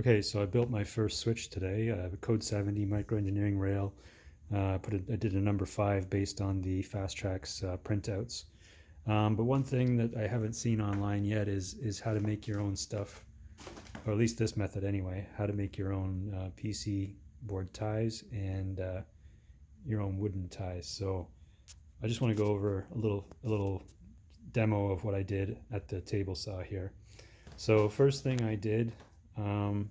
Okay, so I built my first switch today. I have a Code 70 microengineering rail. I did a number 5 based on the FastTracks printouts. But one thing that I haven't seen online yet is how to make your own stuff, or at least this method anyway, how to make your own PC board ties and your own wooden ties. So I just want to go over a little demo of what I did at the table saw here. So first thing I did um,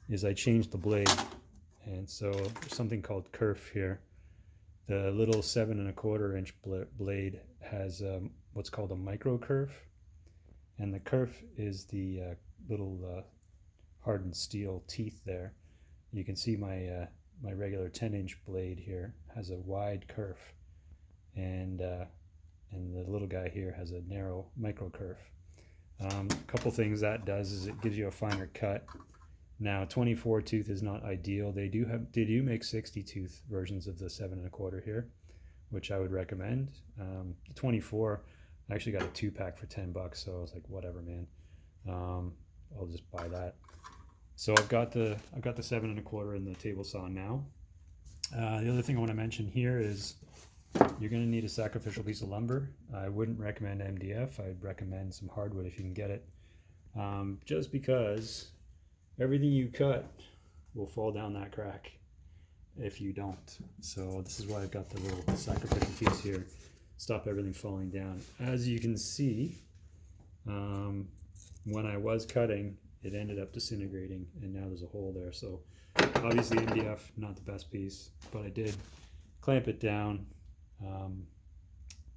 is I changed the blade, and so there's something called kerf here. The little 7¼ inch blade has what's called a micro kerf, and the kerf is the little hardened steel teeth there. You can see my regular 10-inch blade here has a wide kerf, and the little guy here has a narrow micro kerf. A couple things that does is it gives you a finer cut. Now 24 tooth is not ideal. They do make 60 tooth versions of the 7¼ here, which I would recommend. The 24, I actually got a 2-pack for $10, so I was like, whatever, man. I'll just buy that. So I've got the 7¼ in the table saw now. The other thing I want to mention here is you're going to need a sacrificial piece of lumber. I wouldn't recommend MDF. I'd recommend some hardwood if you can get it. Just because everything you cut will fall down that crack if you don't. So this is why I've got the little sacrificial piece here, stop everything falling down. As you can see, when I was cutting, it ended up disintegrating, and now there's a hole there. So obviously MDF, not the best piece, but I did clamp it down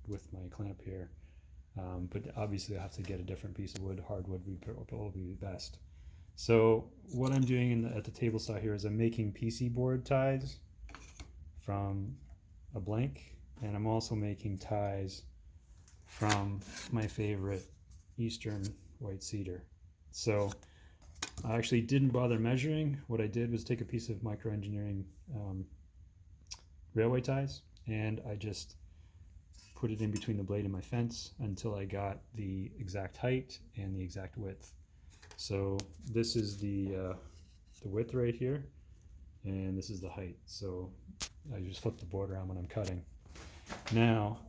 with my clamp here. But obviously I have to get a different piece of wood. Hardwood would probably be best. So what I'm doing at the table saw here is I'm making PC board ties from a blank, and I'm also making ties from my favorite Eastern white cedar. So I actually didn't bother measuring. What I did was take a piece of microengineering railway ties, and I just put it in between the blade and my fence until I got the exact height and the exact width. So this is the width right here, and this is the height. So I just flip the board around when I'm cutting. Now,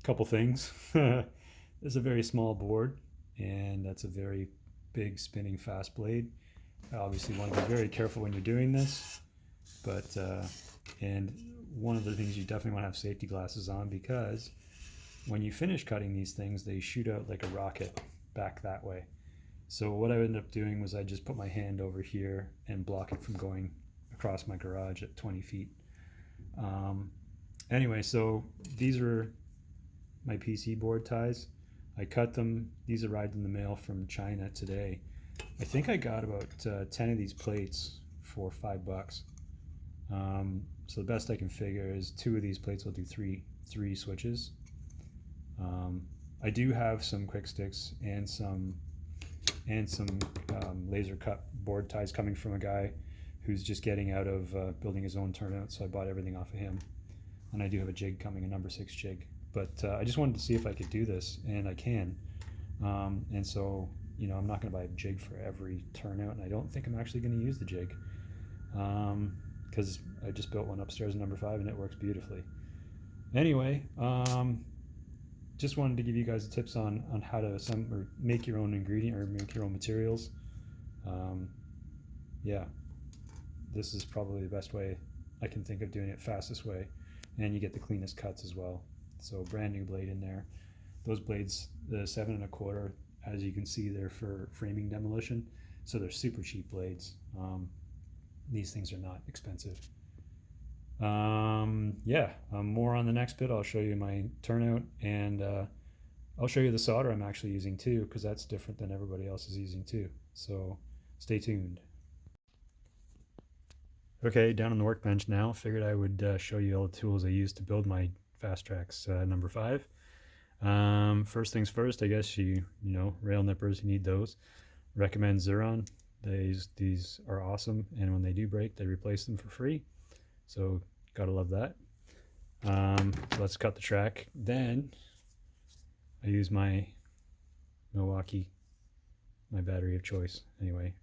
couple things. This is a very small board, and that's a very big spinning fast blade. I obviously want to be very careful when you're doing this, but and one of the things you definitely want to have safety glasses on, because when you finish cutting these things, they shoot out like a rocket back that way. So what I ended up doing was I just put my hand over here and block it from going across my garage at 20 feet. Anyway, so these are my PC board ties. I cut them. These arrived in the mail from China today. I think I got about 10 of these plates for $5. So the best I can figure is 2 of these plates will do three switches. I do have some quick sticks and some laser cut board ties coming from a guy who's just getting out of building his own turnout, so I bought everything off of him. And I do have a jig coming, a number 6 jig. But I just wanted to see if I could do this, and I can. And so, you know, I'm not going to buy a jig for every turnout, and I don't think I'm actually going to use the jig, because I just built one upstairs in number 5, and it works beautifully. Anyway, just wanted to give you guys the tips on how to make your own ingredient or make your own materials. Yeah, this is probably the best way I can think of doing it, fastest way, and you get the cleanest cuts as well. So brand new blade in there. Those blades, the 7¼ as you can see, they're for framing demolition, so they're super cheap blades. These things are not expensive. Yeah, more on the next bit. I'll show you my turnout, and I'll show you the solder I'm actually using too, because that's different than everybody else is using too. So stay tuned. Okay, down on the workbench now. Figured I would show you all the tools I used to build my FastTracks number 5. First things first, I guess you know, rail nippers, you need those. Recommend Xuron. These are awesome, and when they do break, they replace them for free. So gotta love that. Let's cut the track. Then I use my Milwaukee my battery of choice. Anyway,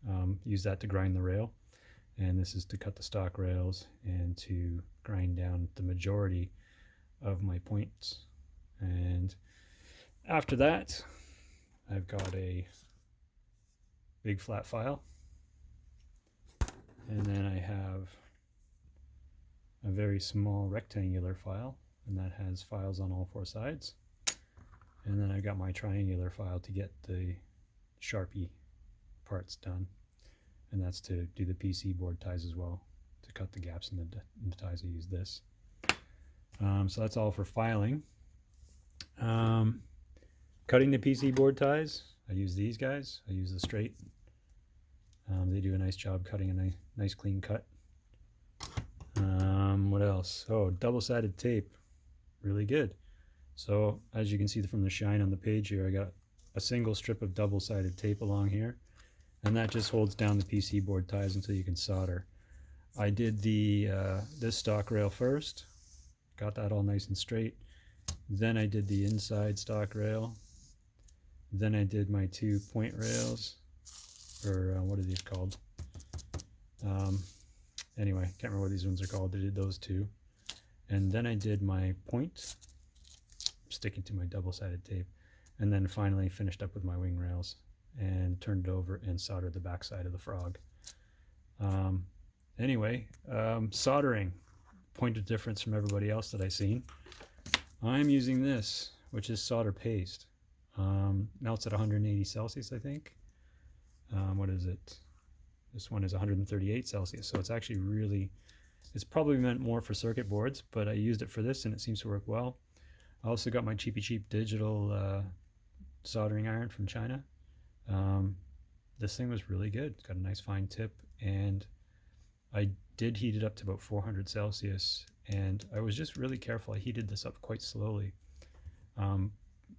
use that to grind the rail, and this is to cut the stock rails and to grind down the majority of my points. And after that, I've got a big flat file, and then I have a very small rectangular file, and that has files on all four sides. And then I got my triangular file to get the Sharpie parts done, and that's to do the PC board ties as well. To cut the gaps in the ties, I use this. So that's all for filing. Cutting the PC board ties, I use these guys. I use the straight. They do a nice job cutting a nice clean cut. What else? Oh, double-sided tape, really good. So as you can see from the shine on the page here, I got a single strip of double-sided tape along here, and that just holds down the PC board ties until you can solder. I did this stock rail first, got that all nice and straight. Then I did the inside stock rail. Then I did my 2 point rails, or what are these called? Anyway, can't remember what these ones are called. I did those 2. And then I did my point, sticking to my double-sided tape. And then finally finished up with my wing rails and turned it over and soldered the back side of the frog. Anyway, soldering, point of difference from everybody else that I've seen. I'm using this, which is solder paste. Melts at 180 Celsius, I think. What is it? This one is 138 Celsius, so it's actually really, it's probably meant more for circuit boards, but I used it for this and it seems to work well. I also got my cheap digital soldering iron from China. This thing was really good. It's got a nice fine tip, and I did heat it up to about 400 Celsius, and I was just really careful. I heated this up quite slowly,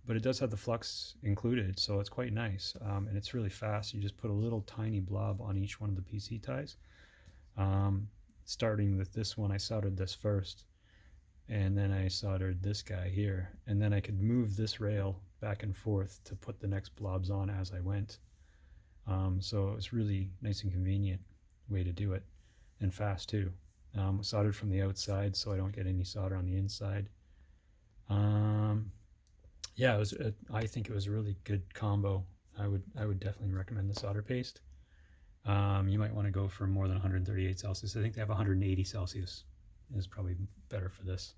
but it does have the flux included, so it's quite nice, and it's really fast. You just put a little tiny blob on each one of the PC ties. Starting with this one, I soldered this first, and then I soldered this guy here, and then I could move this rail back and forth to put the next blobs on as I went. So it's really nice and convenient way to do it, and fast too. Soldered from the outside so I don't get any solder on the inside. Yeah, I think it was a really good combo. I would definitely recommend the solder paste. You might want to go for more than 138 Celsius. I think they have 180 Celsius is probably better for this.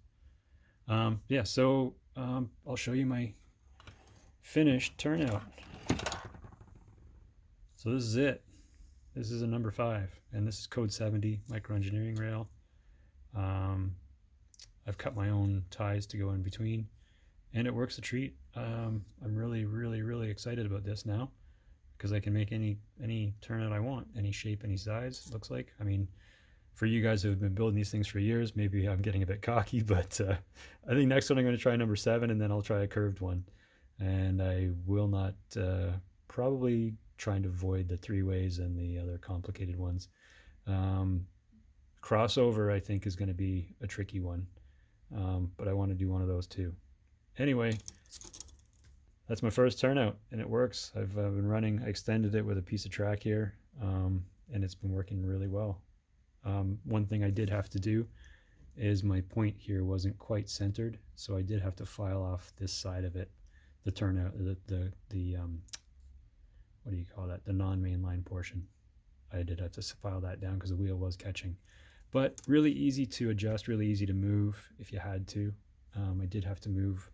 Yeah, so I'll show you my finished turnout. So this is it. This is a number 5, and this is code 70 microengineering rail. I've cut my own ties to go in between, and it works a treat. I'm really excited about this now, because I can make any turnout I want, any shape, any size. Looks like. I mean, for you guys who have been building these things for years, maybe I'm getting a bit cocky, but I think next one I'm going to try number 7, and then I'll try a curved one. And I will not probably trying to avoid the 3-ways and the other complicated ones. Crossover, I think, is going to be a tricky one, but I want to do one of those too. Anyway, that's my first turnout, and it works. I've been running. I extended it with a piece of track here, and it's been working really well. One thing I did have to do is my point here wasn't quite centered, so I did have to file off this side of it, the turnout, the what do you call that? The non-mainline portion. I did have to file that down because the wheel was catching. But really easy to adjust, really easy to move if you had to. I did have to move,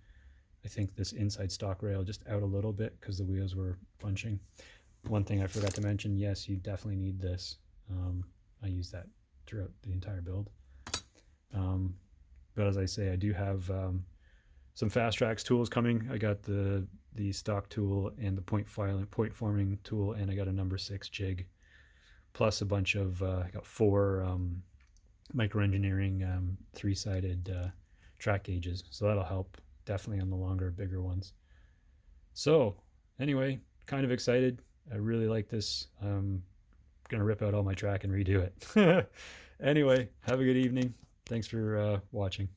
I think, this inside stock rail just out a little bit because the wheels were bunching. One thing I forgot to mention, yes, you definitely need this. I use that throughout the entire build. But as I say, I do have some FastTracks tools coming. I got the stock tool and the point forming tool, and I got a number 6 jig, plus a bunch of I got 4 microengineering 3-sided track gauges, so that'll help definitely on the longer, bigger ones. So anyway, kind of excited. I really like this. I'm gonna rip out all my track and redo it. Anyway, have a good evening. Thanks for watching.